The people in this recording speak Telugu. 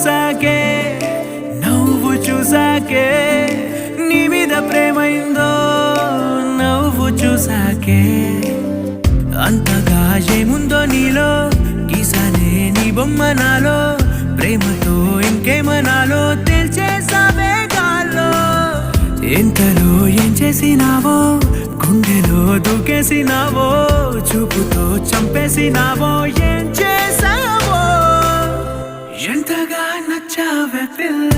చూసాకే నవ్వు చూసాకే నీ మీద ప్రేమైందో నవ్వు చూసాకే అంతగా ఏముందో నీలో గీసానే నీ బొమ్మ నాలో ప్రేమతో ఇంకేమనాలో తెలిచేసావే గాల్లో ఎంతలో ఏం చేసినావో గుండెలో దూకేసినావో చూపుతో చంపేసినావో ఏం చేసావో ఎంతగా నచ్చావే పిల్ల